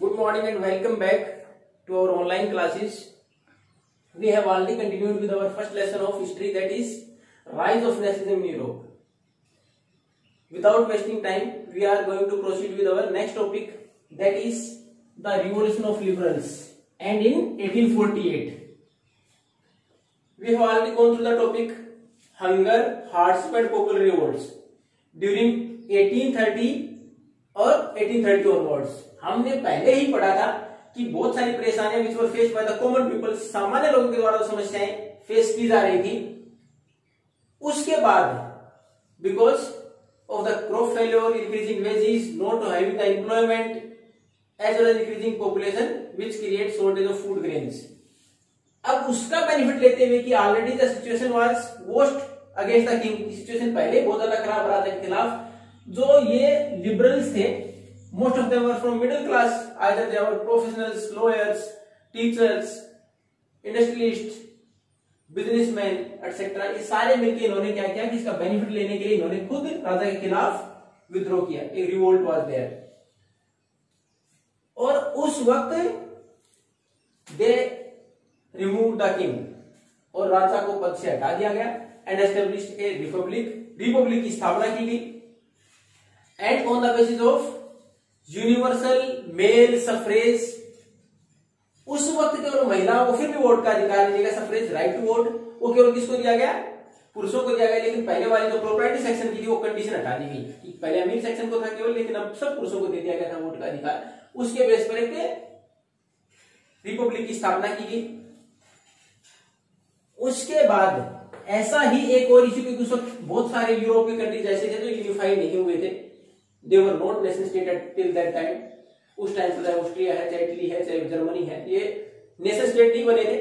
Good morning and welcome back to our online classes. We have already continued with our first lesson of history, that is rise of nationalism in Europe. Without wasting time, we are going to proceed with our next topic, that is the revolution of liberals, and in 1848. We have already gone through the topic hunger, hardship and popular revolts during 1830 और 1830 onwards. हमने पहले ही पढ़ा था कि बहुत सारी परेशानियां which were face by the common people, सामान्य लोगों के द्वारा समस्याएं फेस की जा रही थी. उसके बाद because of the crop failure, increasing wages, not having the employment as well as increasing population which create shortage of food grains. अब उसका बेनिफिट लेते हुए कि already the situation was worst against the king, situation पहले बहुत ज्यादा खराब रहा था के खिलाफ. जो ये लिबरल्स थे, most of them were from middle class, either they were professionals, lawyers, teachers, industrialists, businessmen, etc. ये सारे मिलकर इन्होंने क्या किया कि इसका बेनिफिट लेने के लिए इन्होंने खुद राजा के खिलाफ विद्रोह किया. एक रिवोल्ट वाज देयर और उस वक्त दे रिमूव द किंग और राजा को पद से हटा दिया गया एंड एस्टेब्लिश्ड ए रिपब्लिक की स्थापना की गई. And on the basis of universal male suffrage, उस वक्त केवल महिलाओं को फिर भी वोट का अधिकार मिलेगा. सफ्रेज, राइट टू वोट, वो केवल किसको दिया गया? पुरुषों को दिया गया. लेकिन पहले वाली जो प्रॉपर्टी सेक्शन की थी वो कंडीशन हटा दी गई कि पहले अमीर सेक्शन को था केवल, लेकिन अब सब पुरुषों को दे दिया गया था वोट का अधिकार. उसके बेस पर एक रिपब्लिक की स्थापना की गई. उसके बाद ऐसा ही एक और इश्यू, क्योंकि उस वक्त बहुत सारे यूरोप के कंट्रीज ऐसे थे जो यूनिफाइड नहीं हुए थे. They were not nation state till that time. उस टाइम पर चाहे ऑस्ट्रिया है, चाहे इटली है, चाहे जर्मनी है, ये नेशन स्टेट नहीं बने थे.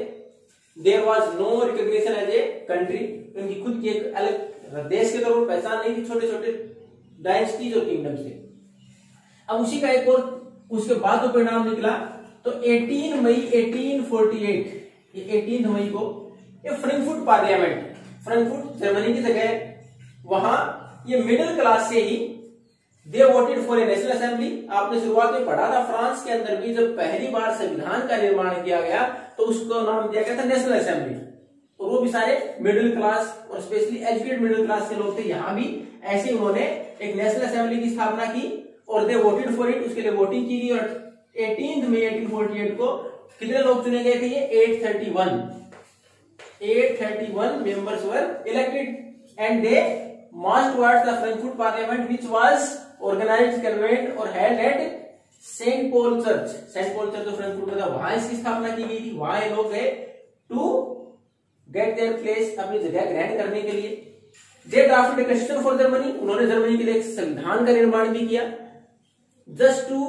There was no recognition as a country. उनकी खुद की एक अलग देश के तौर पर पहचान नहीं थी. छोटे छोटे डायनेस्टीज और किंगडम्स थे. अब उसी का एक और उसके बाद जो परिणाम निकला तो 18 मई 1848, ये 18 मई को ये फ्रैंकफर्ट पार्लियामेंट, फ्रैंकफर्ट जर्मनी की जगह, वहां ये मिडिल क्लास से ही they voted for a national assembly. आपने शुरुआत में पढ़ा था फ्रांस के अंदर भी जब पहली बार संविधान का निर्माण किया गया तो उसको नाम दिया गया था नेशनल असेंबली. और वो भी सारे मिडिल क्लास और स्पेशली एजुकेटेड मिडिल क्लास के लोग थे. यहां भी ऐसे उन्होंने एक नेशनल असेंबली की स्थापना की और दे वोटेड फॉर इट. उसके लिए वोटिंग की गई और 18 मई 1848 को कितने लोग चुने गए थे? ये 831 members were elected and they march towards the Frankfurt parliament which was organised, convent और held at Saint Paul church. Saint Paul church जो फ्रैंकफर्ट में था, वहां इसकी स्थापना की गई थी. वहां ये लोग गए टू गेट देयर प्लेस, अपनी जगह ग्रहण करने के लिए. They drafted a constitution for Germany, उन्होंने जर्मनी के लिए एक संविधान का निर्माण भी किया. Just to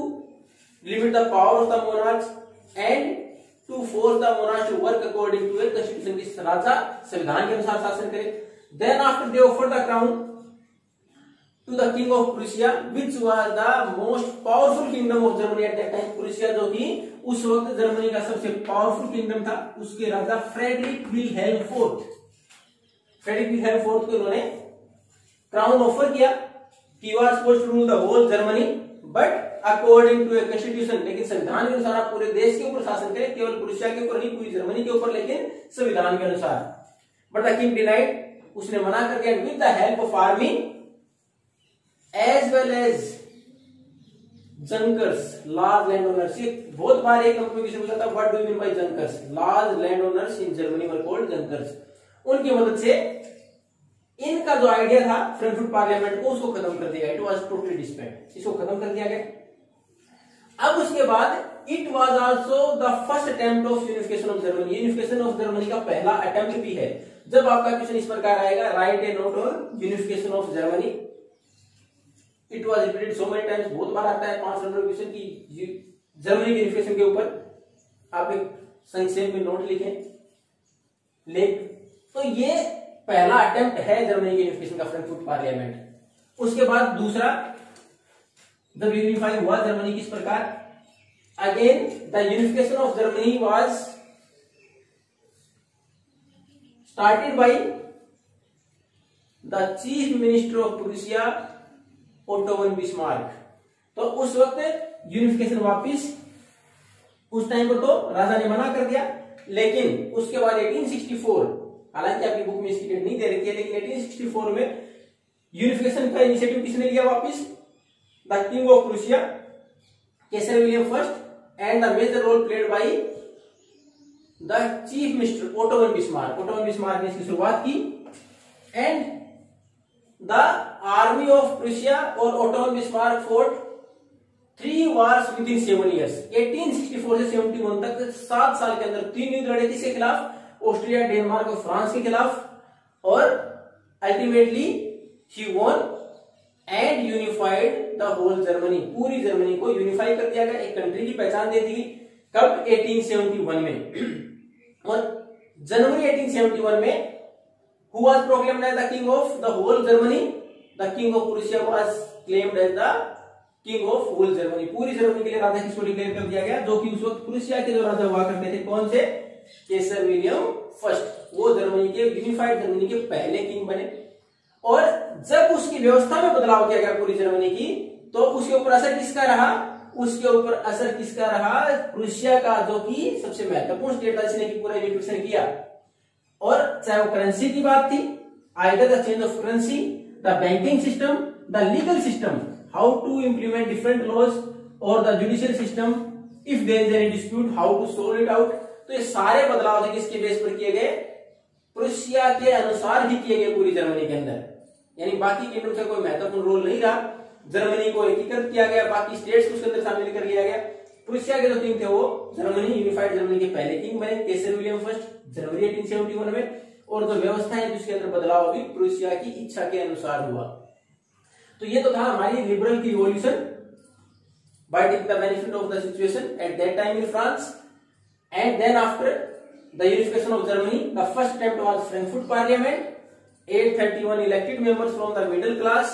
limit the power of the monarch and to force the monarch to work according to a constitution, की राजा संविधान के अनुसार शासन करे. Then after they offered the crown to the king of Prussia, which was the most powerful kingdom of Germany at that time. Prussia जो कि उस वक्त जर्मनी का सबसे पावरफुल किंगडम था, उसके राजा Frederick Wilhelm fourth, Frederick Wilhelm fourth को उन्होंने क्राउन ऑफर किया कि you are supposed to rule the whole Germany but according to a constitution. लेकिन संविधान के अनुसार आप पूरे देश के ऊपर शासन करें, केवल प्रुसिया के ऊपर नहीं, पूरी जर्मनी के ऊपर, लेकिन संविधान के अनुसार. बट द किंग डिनाइड, उसने मना कर दिया. With the help of army as well as junkers, large landowners. ये बहुत बार एक कंपटीशन होता था, what do you mean by junkers? large landowners in Germany were called junkers. उनकी मदद से इनका जो आइडिया था फ्रैंकफर्ट पार्लियामेंट को, उसको खत्म कर दिया गया. इट वाज टोटली डिस्पेंड, इसको खत्म कर दिया गया. अब उसके बाद it was also the first attempt of unification of Germany. Unification of Germany का पहला अटेम्प्ट भी है. जब आपका क्वेश्चन इस प्रकार आएगा, right A note on unification of Germany. It was repeated so many times, बहुत बार आता है 5 नंबर क्वेश्चन की जर्मनी के यूनिफिकेशन के ऊपर. आप एक संक्षेप में नोट लिखें. तो ये पहला अटेम्प्ट है जर्मनी के यूनिफिकेशन का, फ्रैंकफर्ट पार्लियामेंट. उसके बाद दूसरा, जब यूनिफाई हुआ जर्मनी किस प्रकार, again the unification of Germany was started by the chief minister of Prussia Otto von Bismarck. तो उस वक्त यूनिफिकेशन वापिस उस टाइम पर तो राजा ने मना कर दिया, लेकिन उसके बाद 1864, हालांकि आपकी बुक में इसकी डेट नहीं दे रखी है, लेकिन 1864 में यूनिफिकेशन का इनिशिएटिव किसने लिया वापिस? The king of Prussia Kaiser William first and the major role played by the chief minister Otto von Bismarck. Otto von Bismarck ने इसकी शुरुआत की and the army of Prussia और Otto von Bismarck fought 3 wars within 7 years। 1864 से 71 तक 7 साल के अंदर 3 युद्ध लड़े, किसके खिलाफ? ऑस्ट्रिया, डेनमार्क और फ्रांस के खिलाफ, और ultimately he won and unified the whole Germany. पूरी जर्मनी को यूनिफाई कर दिया गया, एक कंट्री की पहचान दे दी गई। कब? 1871 में। और जनवरी 1871 में who was proclaimed as the king of the whole Germany? The king of Prussia was claimed as the king of whole Germany। पूरी जर्मनी के लिए राजा किसको डिक्लेयर कर दिया गया? जो कि उस वक्त प्रूसिया के जो राजा हुआ करते थे, कौन से? केसर विलियम फर्स्ट। वो जर्मनी के यूनिफाइड जर्मनी के पहले किंग बने। और जब उसकी व्यवस्था में बदलाव किया गया पूरी जर्मनी की, तो उसके ऊपर असर किसका रहा? उसके ऊपर असर किसका रहा? प्रूसिया का, जो कि सबसे महत्वपूर्ण स्टेट था जिसने पूरा यूनिफिकेशन किया। और चाहे वो करेंसी की बात थी, either the change of currency, the banking system, the legal system, how to implement different laws, और the judicial system, if there is any dispute how to solve it out. तो ये सारे बदलाव थे किसके बेस पर किए गए? प्रूसिया के अनुसार ही किए गए पूरी जर्मनी के अंदर। यानी बाकी किंगडम से कोई महत्वपूर्ण रोल नहीं रहा, जर्मनी को एकीकृत किया गया, बाकी स्टेट्स को उसके अंदर शामिल कर लिया गया। प्रूसिया के जो किंग थे वो जर्मनी, यूनिफाइड जर्मनी के पहले किंग बने, केसर विलियम फर्स्ट, जनवरी 1871 में। और जो व्यवस्था है जिसके अंदर बदलाव हुई, प्रूसिया की इच्छा के अनुसार हुआ। तो ये तो था हमारी लिबरल की revolution by taking the benefit of the situation at that time in France. And then after the unification of Germany, the first attempt was Frankfurt parliament. 831 elected members from the middle class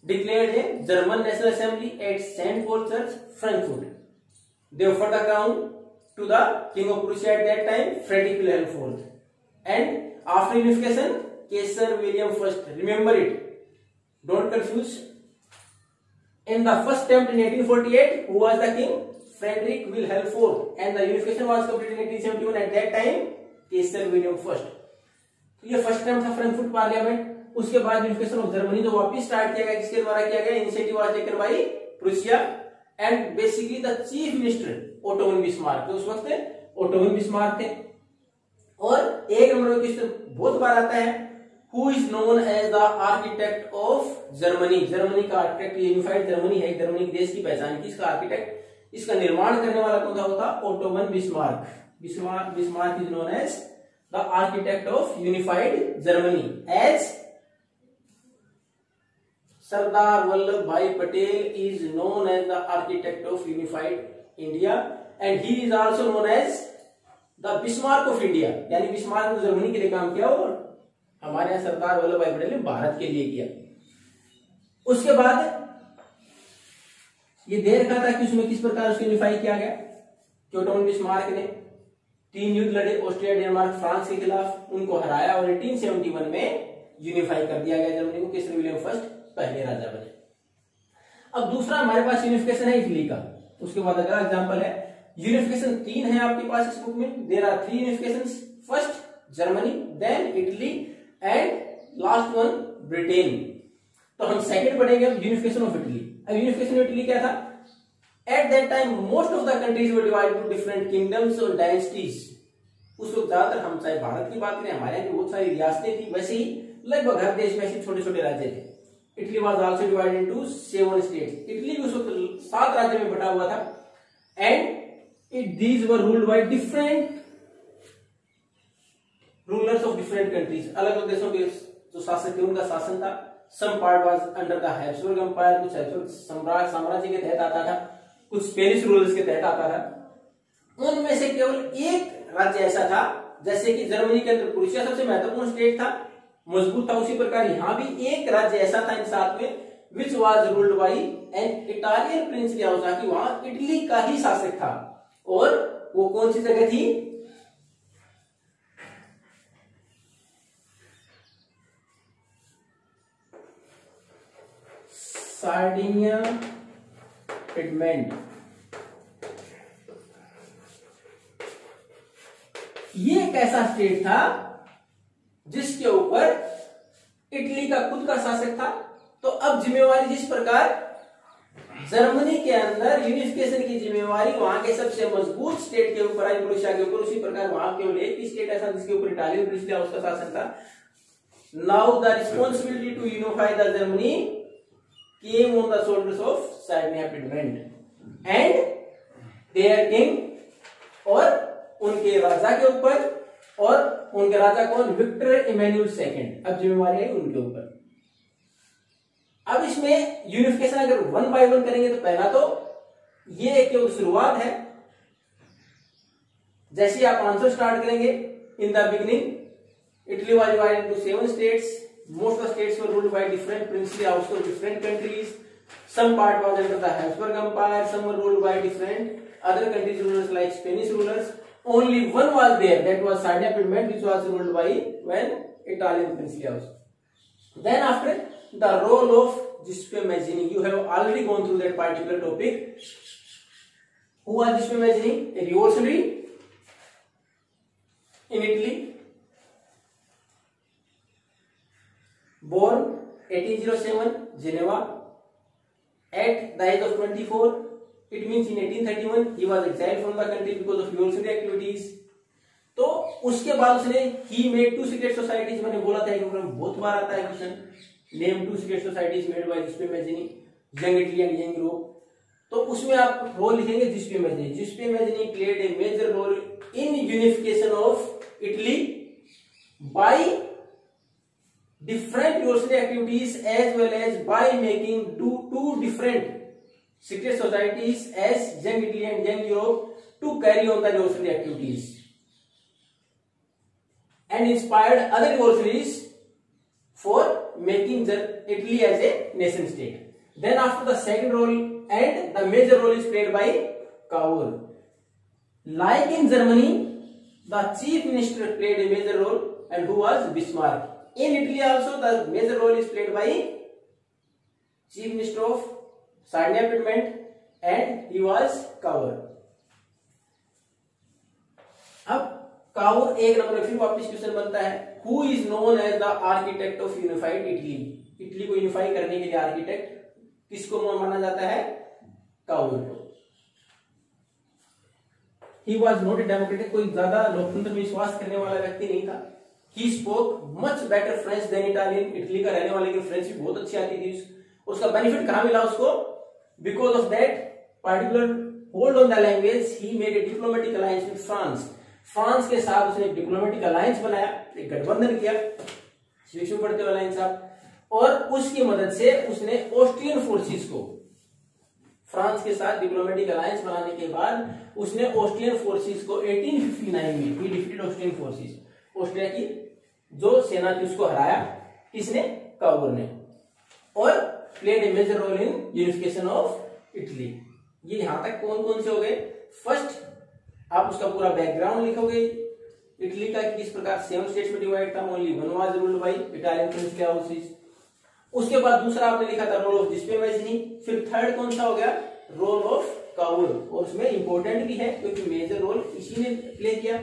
declared a German National Assembly at St. Paul Church, Frankfurt. They offered the crown to the King of Prussia at that time, Friedrich Wilhelm IV. And after unification, Kaiser William I, remember it, don't confuse. In the first attempt in 1848, who was the king? Friedrich Wilhelm IV. And the unification was completed in 1871. At that time, Kaiser William I. तो ये first time था Frankfurt parliament. उसके बाद unification of Germany जो वापस start किया गया, किसके द्वारा किया गया? Initiative was taken by Prussia and basically the chief minister Otto von Bismarck. उस वक्त ओटो वन बिस्मार्क थे। और एक नंबर में क्वेश्चन बहुत बार आता है, who is known as the architect of Germany? Germany का आर्किटेक्ट, यूनिफाइड जर्मनी है, जर्मनी के देश की पहचान, किसका आर्किटेक्ट? इसका निर्माण करने वाला कौन होता? Otto von Bismarck. Bismarck is known as the architect of unified Germany, as Sardar Vallabhbhai Patel is known as the architect of unified India, and he is also known as the Bismarck of India। यानी Bismarck ने Germany के लिए काम किया और हमारे यहाँ सरदार वल्लभ भाई पटेल ने भारत के लिए किया। उसके बाद ये दे रखा था कि उसमें किस प्रकार उसको यूनिफाई किया गया। ओटो वन बिस्मार्क ने 3 युद्ध लड़े, ऑस्ट्रिया, डेनमार्क, फ्रांस के खिलाफ, उनको हराया और 1871 में यूनिफाई कर दिया गया जर्मनी को। केसर विलियम फर्स्ट पहले राजा बने। अब दूसरा हमारे पास यूनिफिकेशन है इटली का। उसके बाद अगला एग्जांपल है, यूनिफिकेशन 3 है आपके पास इस बुक में। There are 3 unifications, first Germany, then Italy and last one Britain. तो हम सेकंड पढ़ेंगे यूनिफिकेशन ऑफ इटली। अब यूनिफिकेशन ऑफ इटली क्या था? At that time, most of the countries were divided into different kingdoms or dynasties। उस वक्त ज्यादातर, हम चाहे भारत की बात करें, हमारे यहाँ बहुत सारी रियासतें थी, वैसे ही लगभग हर देश में ऐसे छोटे छोटे राज्य थे। Italy was also divided into 7 states. Italy भी उस वक्त 7 राज्यों में बटा हुआ था। And these were ruled by different rulers of different countries। अलग अलग देशों के जो शासक थे उनका शासन था। Some part was under the Habsburg Empire, कुछ हैब्सबर्ग साम्राज्य के तहत आता था, कुछ स्पेनिश रूलर्स के तहत आता था। उनमें से केवल एक राज्य ऐसा था, जैसे कि जर्मनी के अंदर प्रूसिया सबसे महत्वपूर्ण स्टेट था, मजबूत था, उसी प्रकार यहां भी एक राज्य ऐसा था इन 7 में, which was ruled by an Italian princely house, कि वहां इटली का ही शासक था। और वो कौन सी जगह थी? सार्डिनिया पिडमेंट। एक ऐसा स्टेट था जिसके ऊपर इटली का खुद का शासक था। तो अब जिम्मेवारी जिस प्रकार जर्मनी के अंदर यूनिफिकेशन की जिम्मेवारी वहां के सबसे मजबूत स्टेट के ऊपर आई, प्रोशिया के ऊपर, उसी प्रकार वहां केवल एक ही स्टेट ऐसा जिसके ऊपर इटालियन प्रिंसली हाउस का शासन था। Now the responsibility to unify the Germany came on the shoulders of side and their king, और उनके राजा के ऊपर, और उनके राजा कौन, विक्टर इमैनुअल सेकंड। अब जिम्मेवारी है उनके ऊपर। अब इसमें यूनिफिकेशन अगर वन बाय वन करेंगे तो पहला तो ये केवल शुरुआत है। जैसे आप आंसर स्टार्ट करेंगे, in the beginning Italy was divided into 7 states, most of states were ruled by different princely house of different countries, some part was under the Habsburg empire, some were ruled by different other countries rulers like Spanish rulers. Only one was there, that was Sardinia-Piedmont, which was ruled by when Italian princely house. Then after the role of Giuseppe Mazzini, you have already gone through that particular topic. Who was Giuseppe Mazzini? A revolutionary in Italy, born 1807 Geneva at the age of 24. It means in 1831 he was exiled from the country because of revolutionary activities. तो उसके बाद उसने he made 2 secret societies, मैंने बोला था exam में बहुत बार आता है question, name 2 secret societies made by Giuseppe Mazzini, Young Italy and Young Europe. तो उसमें आप रोल लिखेंगे Giuseppe Mazzini. Giuseppe Mazzini played a major role in unification of Italy by different revolutionary activities as well as by making two different secret societies as Young Italy and Young Europe to carry on the revolutionary activities and inspired other revolutionaries for making Italy as a nation state. Then after the second role and the major role is played by Cavour. Like in Germany, the chief minister played a major role, and who was Bismarck. In Italy also the major role is played by chief minister of Sardinia-Piedmont, and he was Cavour. अब Cavour एक number फिर वापस question बनता है, who is known as the architect of unified Italy. Italy को unify करने के लिए आर्किटेक्ट किसको माना जाता है, काउर को। ही वॉज नॉट डेमोक्रेटिक, कोई ज्यादा लोकतंत्र में विश्वास करने वाला व्यक्ति नहीं था। He spoke much better French than Italian, Italy का रहने वाले की फ्रेंच भी बहुत अच्छी आती थी। उसका बेनिफिट कहां मिला उसको, because of that particular hold on the language he made a diplomatic alliance with France. France के साथ उसने डिप्लोमेटिक अलायंस बनाया, एक गठबंधन किया, शिक्षण पढ़ते हुए अलायंस आप, और उसकी मदद से उसने ऑस्ट्रियन फोर्सेस को, फ्रांस के साथ डिप्लोमेटिक अलायंस बनाने के बाद उसने ऑस्ट्रियन फोर्सेस को 1859 में ही डिफीटेड ऑस्ट्रियन फोर्सेस, ऑस्ट्रिया की जो सेना थी उसको हराया, किसने, काउर ने, और played a major role in unification of Italy. ये यहां तक कौन कौन से हो गए। फर्स्ट आप उसका पूरा बैकग्राउंड लिखोगे, इटली का किस प्रकार 7 स्टेट्स में डिवाइड था, only one was ruled by Italian princely houses. उसके बाद दूसरा आपने लिखा था रोल ऑफ जिस्पे मैज़िनी। फिर थर्ड कौन सा हो गया, रोल ऑफ काउर, और उसमें इंपॉर्टेंट भी है क्योंकि मेजर रोल इसी ने प्ले किया।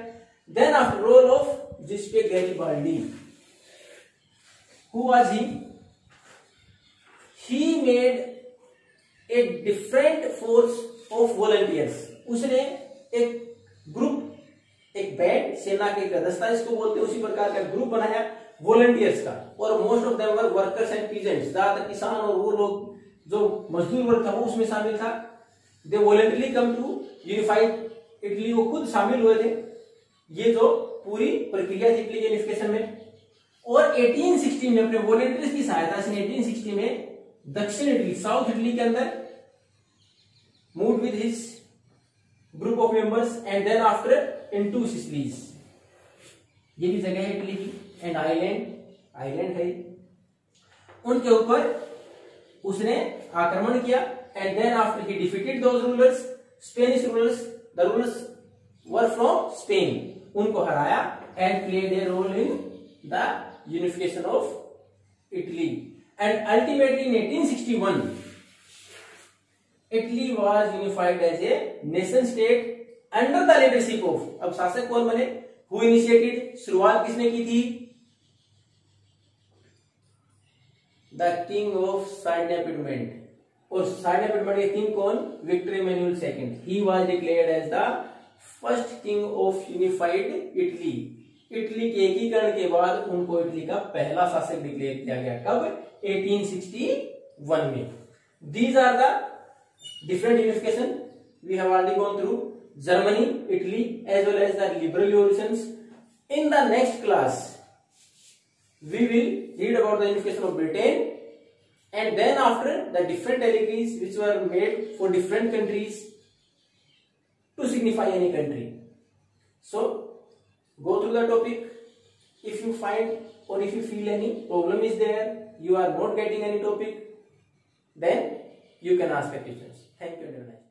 Then after role of Giuseppe Garibaldi, who was he, he made a different force of volunteers। उसने एक ग्रुप, एक बैंड, सेना के दस्ता जिसको बोलते हैं, उसी प्रकार का ग्रुप बनाया वॉलंटियर्स का, और most of them were workers and peasants, ज्यादातर किसान और वो लोग जो मजदूर वर्ग था वो उसमें शामिल था। They voluntarily come to unified Italy, वो खुद शामिल हुए थे, ये जो पूरी प्रक्रिया थी इटली के यूनिफिकेशन में। और 1860 में अपने वॉलंटियर्स की सहायता से 1860 में दक्षिण इटली, साउथ इटली के अंदर move with his group of members, and then after in 2 Sicilies, ये भी जगह है इटली की, एंड आइलैंड है, उनके ऊपर उसने आक्रमण किया। And then after he defeated those rulers, Spanish rulers, the rulers were from Spain, उनको हराया, and played a role in the unification of Italy. And ultimately in 1861, Italy was unified as a nation state under the leadership of, अब शासक कौन बने, who initiated, शुरुआत किसने की थी? द किंग ऑफ साइनेपिडमेंट, और साइनेपिडमेंट के किंग कौन? Victor Emmanuel second. He was declared as the first king of unified Italy. Italy के एकीकरण के बाद उनको इटली का पहला शासक डिक्लेयर किया गया। कब? 1861 में। These are the different unification we have already gone through, Germany, Italy, as well as the liberal revolutions. In the next class we will read about the unification of Britain, and then after the different territories which were made for different countries to signify any country. So go through the topic. If you find or if you feel any problem is there, you are not getting any topic, then you can ask the questions. Thank you very much.